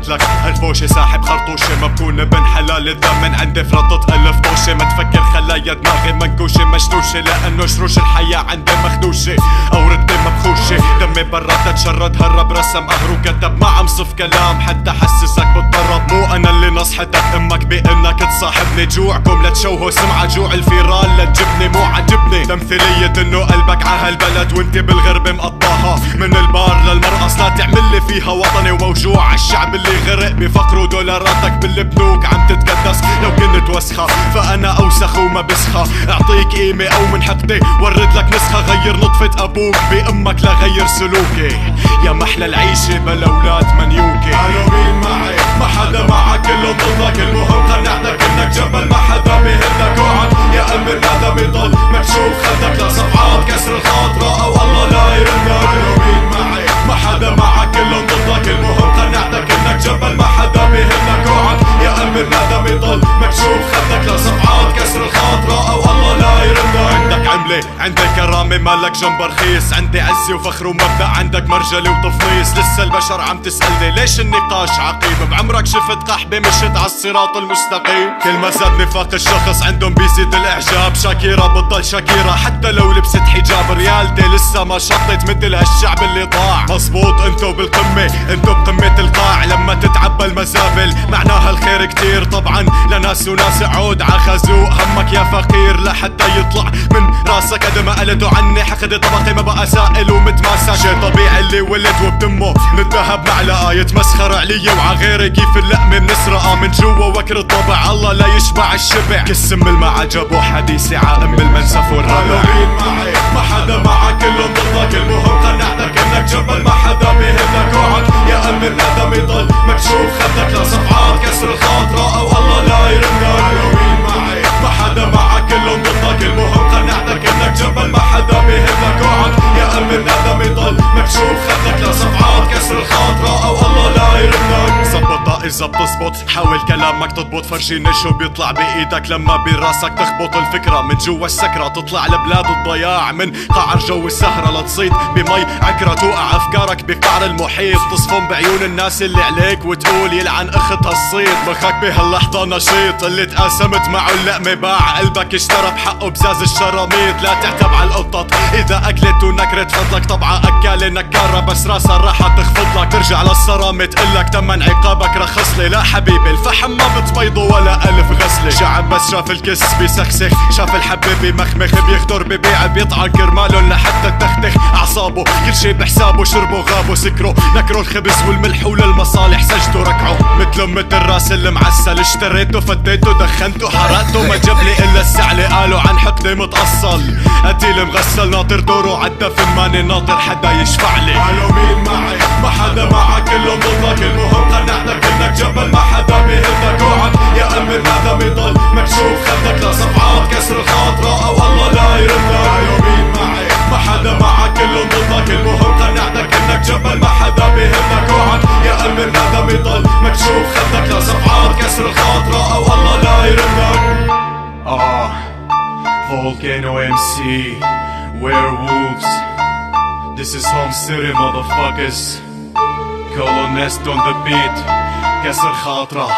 لك الفوشة ساحب خرطوشة ما بكون ابن حلال الدم من عندي فرطت الف طوشة ما تفكر خلايا دماغي منكوشة مشتوشة لانه شروش الحياة عندي مخدوشة اوردي مبخوشة دمي براد تشرد هرب رسم قهر وكتب ما عم صف كلام حتى حسسك بالضرب مو انا اللي نصحتك امك بانك تصاحبني جوعكم لتشوهوا سمعة جوع الفيران لتجبني مو عجبني تمثيلية انه قلبك عهالبلد وانت بالغرب مقطاها من البار للمرقص لا تعملي فيها وطني وموجوع الشعب اللي غرق بفقر ودولاراتك بالبنوك عم تتكدس لو كنت وسخة فانا اوسخ وما بسخة اعطيك قيمة او من حقدي ورد لك نسخة غير نطفة ابوك بامك لغير سلوكي يا محلى العيشة بلا اولاد منيوكي قالوا مين معي ما حدا معك كلهم ضدك المهم قنعتك انك جبل ما حدا بيهدك اوعك يا قلبي الندى بيضل مكشوف خدك لصفحات كسر الخاطرة او الله لا يردك قالوا مين معي ما حدا معك كلهم ضدك المهم قنعتك انك جبل ما حدا بيهدك اوعك يا قلبي الندى بيضل مكشوف خدك لصفحات كسر الخاطرة او الله لا يردك عندك عملة عندي كرامة مالك جنب رخيص عندي عزة وفخر ومبدأ عندك مرجلة وتفليص لسه البشر عم تسألني ليش النقاش عقيم بعمرك شفت قحبة مشت عالصراط المستقيم كل ما زاد نفاق الشخص عندهم بيزيد الاعجاب شاكيرة بتضل شاكيرة حتى لو لبست حجاب ريالتي لسه ما شطت مثل هالشعب اللي ضاع مظبوط انتو بالقمة انتو بقمة القاع لما تتعبى المزابل معناها الخير كتير طبعا لناس وناس عود عخزوق همك يا فقير لحتى يطلع من راسك قد ما قلتوا عني حقد طبقي ما بقى سائل ومتماسك شي طبيعي اللي ولد وبدمه من الذهب معلقة يتمسخر علي وعغيري كيف اللقمة بنسرقها من جوا وكر الطبع الله لا يشبع الشبع كسم المعجب وحديثي عائم المنسف والربع مين معي ما حدا معك كلهم ضدك المهم قنعتك انك جبل ما حدا بيهدك اوعك يا قلبي الندم يضل مكشوف خدك لصفحات كسر الخاطرة او الله لا يردك مين معي ما حدا معك كلهم ضدك المهم قنعتك انك جبل ما حدا بيهدك اوعك يا قلبي الندم يضل مكشوف خدك لصفحات كسر الخاطرة او الله لا يردك زبطها اذا بتزبط حاول كلامك تضبط فرجيني شو بيطلع بايدك لما براسك تخبط الفكرة من جوا السكرة تطلع لبلاد الضياع من قعر جو السهرة لتصيد بمي عكرة توقع افكارك بقعر المحيط تصفن بعيون الناس اللي عليك وتقول يلعن اختها الصيد مخك بهاللحظة نشيط اللي تقاسمت معه اللقمة باع قلبك اشترى بحقه بزاز الشراميط لا تعتب على القطط اذا اكلت ونكرت فضلك طبعا اكالة نكارة بس راسها راح تخفض لك ترجع للصرامة تقلك تمن عقابك رخصلي لا حبيبي الفحم ما بتبيضه ولا الف غسلة شعب بس شاف الكس بيسخسخ شاف الحبة بمخمخ بيخدر ببيع بيطعن كرمالهم لحتى تختخ اعصابه كل شي بحسابه شربوا غابوا سكروا نكروا الخبز والملح وللمصالح سجدوا ركعوا مثل راس المعسل اشتريته فديته دخنته حرقته ما جابلي الا السعلة قالوا عن حقدي متأصل قتيل مغسل ناطر دوره عالدفن ماني ناطر حدا يشفعلي قالوا مين معي ما حدا معك كلهم ضدك المهم قنعتك انك جبل ما حدا بيهدك اوعك يا قلبي الندم يضل مكشوف خدك لصفحات كسر الخاطرة او الله لا يردك قالوا مين معي ما حدا معك كلهم ضدك المهم قنعتك انك جبل ما حدا بيهدك اوعك يا قلبي الندم يضل مكشوف خدك لصفحات كسر الخاطرة او الله لا يردك Volcano MC Werewolves This is home city motherfuckers Colonest on the beat كسر خاطرة